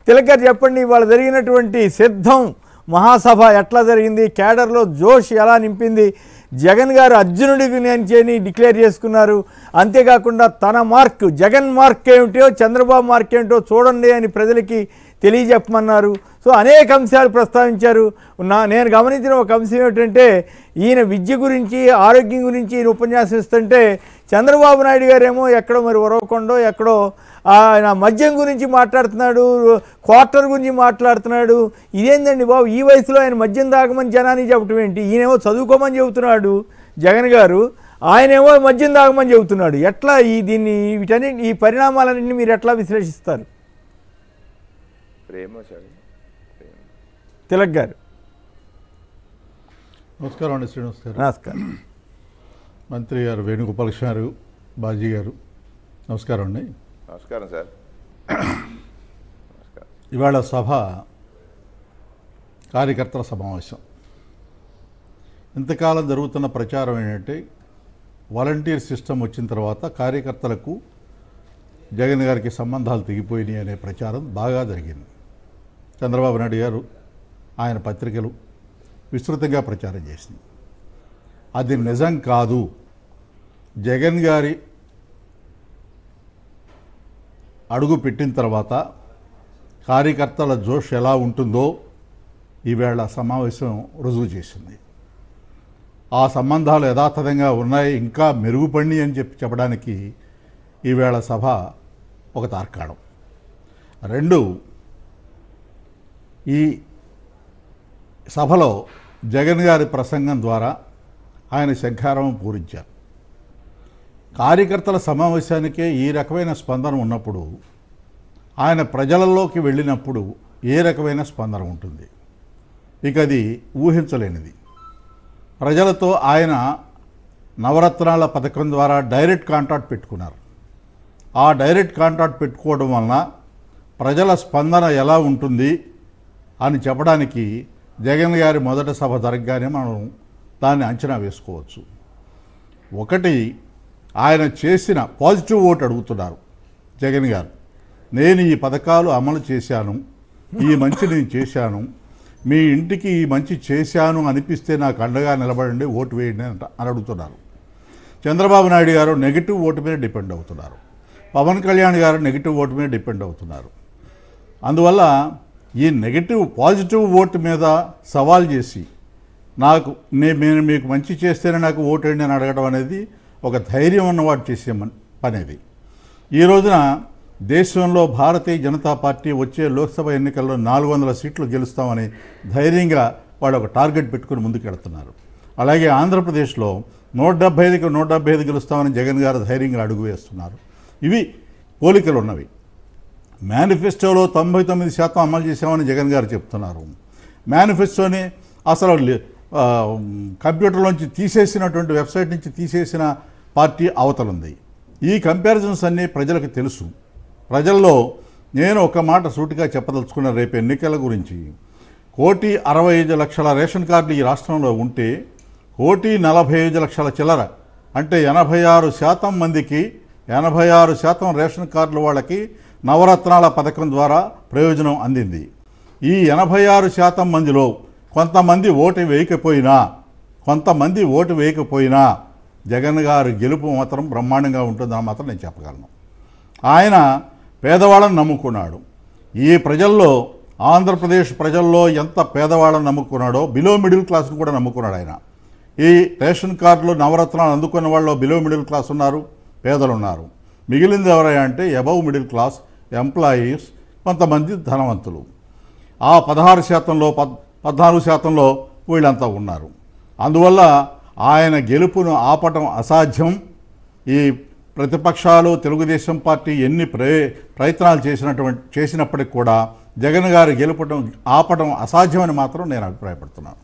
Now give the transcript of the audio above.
తిలక్ గారు చెప్పండి, ఇవాళ జరిగినటువంటి సిద్ధం మహాసభ ఎట్లా జరిగింది? క్యాడర్లో జోష్ ఎలా నింపింది? జగన్ గారు అర్జునుడికి నేను డిక్లేర్ చేసుకున్నారు. అంతేకాకుండా తన మార్క్, జగన్ మార్క్ ఏమిటో చంద్రబాబు మార్క్ ఏమిటో చూడండి అని ప్రజలకి తెలియజెప్పమన్నారు. సో అనేక అంశాలు ప్రస్తావించారు. నేను గమనించిన ఒక అంశం ఏమిటంటే, ఈయన విద్య గురించి, ఆరోగ్యం గురించి ఈయన ఉపన్యాసం ఇస్తుంటే చంద్రబాబు నాయుడు గారేమో ఎక్కడో మరి ఉరవకొండో ఎక్కడో ఆయన మద్యం గురించి మాట్లాడుతున్నాడు, క్వార్టర్ గురించి మాట్లాడుతున్నాడు. ఇదేందండి బాబు, ఈ వయసులో ఆయన మద్యం తాగమని జనానికి చెప్పడం ఏంటి? ఈయనేమో చదువుకోమని చెబుతున్నాడు జగన్ గారు, ఆయనేమో మద్యం తాగమని చెబుతున్నాడు. ఎట్లా వీటన్నిటి ఈ పరిణామాలన్నింటినీ మీరు ఎట్లా విశ్లేషిస్తారు? తిలక్ గారు నమస్కారం అండి. శ్రీనివాస్ గారు నమస్కారం. మంత్రి గారు వేణుగోపాల్ కృష్ణ గారు, బాజీ గారు నమస్కారం అండి. నమస్కారం సార్. ఇవాళ సభ కార్యకర్తల సమావేశం. ఇంతకాలం జరుగుతున్న ప్రచారం ఏంటంటే, వాలంటీర్ సిస్టమ్ వచ్చిన తర్వాత కార్యకర్తలకు జగన్ గారికి సంబంధాలు తెగిపోయినాయి అనే ప్రచారం బాగా జరిగింది. చంద్రబాబు నాయుడు గారు, ఆయన పత్రికలు విస్తృతంగా ప్రచారం చేసింది. అది నిజం కాదు. జగన్ గారి అడుగు పెట్టిన తర్వాత కార్యకర్తల జోష్ ఎలా ఉంటుందో ఈవేళ సమావేశం రుజువు చేసింది. ఆ సంబంధాలు యథాతథంగా ఉన్నాయి, ఇంకా మెరుగుపడి అని చెప్పడానికి ఈవేళ సభ ఒక తార్కాణం. రెండు, ఈ సభలో జగన్ గారి ప్రసంగం ద్వారా ఆయన శంఖారావం పూరించారు. కార్యకర్తల సమావేశానికే ఈ రకమైన స్పందన ఉన్నప్పుడు ఆయన ప్రజలలోకి వెళ్ళినప్పుడు ఏ రకమైన స్పందన ఉంటుంది? ఇక అది ఊహించలేనిది. ప్రజలతో ఆయన నవరత్నాల పథకం ద్వారా డైరెక్ట్ కాంటాక్ట్ పెట్టుకున్నారు. ఆ డైరెక్ట్ కాంటాక్ట్ పెట్టుకోవడం వలన ప్రజల స్పందన ఎలా ఉంటుంది అని చెప్పడానికి జగన్ గారి మొదటి సభ జరగగానే మనం దాన్ని అంచనా వేసుకోవచ్చు. ఒకటి, ఆయన చేసిన పాజిటివ్ ఓటు అడుగుతున్నారు జగన్ గారు. నేను ఈ పథకాలు అమలు చేశాను, ఈ మంచి నేను చేశాను, మీ ఇంటికి ఈ మంచి చేశాను అనిపిస్తే నాకు అండగా నిలబడండి, ఓటు వేయండి అని అడుగుతున్నారు. చంద్రబాబు నాయుడు గారు నెగిటివ్ ఓటు మీద డిపెండ్ అవుతున్నారు. పవన్ కళ్యాణ్ గారు నెగిటివ్ ఓటు మీద డిపెండ్ అవుతున్నారు. అందువల్ల ఈ నెగిటివ్ పాజిటివ్ ఓటు మీద సవాల్ చేసి నేను మీకు మంచి చేస్తేనే నాకు ఓటు వేయండి అని అడగడం అనేది ఒక ధైర్యం ఉన్నవాడు చేసే పని అది. ఈ రోజున దేశంలో భారతీయ జనతా పార్టీ వచ్చే లోక్సభ ఎన్నికల్లో 400 సీట్లు గెలుస్తామని ధైర్యంగా వాళ్ళు ఒక టార్గెట్ పెట్టుకుని ముందుకెడుతున్నారు. అలాగే ఆంధ్రప్రదేశ్లో 175కి 175 గెలుస్తామని జగన్ గారు ధైర్యంగా అడుగు వేస్తున్నారు. ఇవి పోలికలు ఉన్నవి. మేనిఫెస్టోలో 99% అమలు చేశామని జగన్ గారు చెప్తున్నారు. మేనిఫెస్టోని అసలు కంప్యూటర్లోంచి తీసేసినటువంటి వెబ్సైట్ నుంచి తీసేసిన పార్టీ అవతలుంది. ఈ కంపారిజన్స్ అన్నీ ప్రజలకు తెలుసు. ప్రజల్లో నేను ఒక మాట సూటిగా చెప్పదలుచుకున్న రేపు ఎన్నికల గురించి, 1,65,00,000 రేషన్ కార్డులు ఈ రాష్ట్రంలో ఉంటే 1,45,00,000 చిల్లర అంటే 86% మందికి 86% రేషన్ కార్డుల వాళ్ళకి నవరత్నాల పథకం ద్వారా ప్రయోజనం అందింది. ఈ 86% మందిలో కొంతమంది ఓటు వేయకపోయినా జగన్ గారి గెలుపు మాత్రం బ్రహ్మాండంగా ఉంటుందని మాత్రం నేను చెప్పగలను. ఆయన పేదవాళ్ళని నమ్ముకున్నాడు. ఈ ప్రజల్లో, ఆంధ్రప్రదేశ్ ప్రజల్లో ఎంత పేదవాళ్ళని నమ్ముకున్నాడో బిలో మిడిల్ క్లాస్ని కూడా నమ్ముకున్నాడు ఆయన. ఈ రేషన్ కార్డులో నవరత్నాలు అందుకున్న వాళ్ళు బిలో మిడిల్ క్లాస్ ఉన్నారు, పేదలు ఉన్నారు. మిగిలింది ఎవరైనా అంటే అబవ్ మిడిల్ క్లాస్, ఎంప్లాయీస్, కొంతమంది ధనవంతులు. ఆ 16%లో 14%లో వీళ్ళంతా ఉన్నారు. అందువల్ల ఆయన గెలుపును ఆపటం అసాధ్యం. ఈ ప్రతిపక్షాలు, తెలుగుదేశం పార్టీ ఎన్ని ప్రయత్నాలు చేసినప్పటికి కూడా జగన్ గారు ఆపటం అసాధ్యమని మాత్రం నేను అభిప్రాయపడుతున్నాను.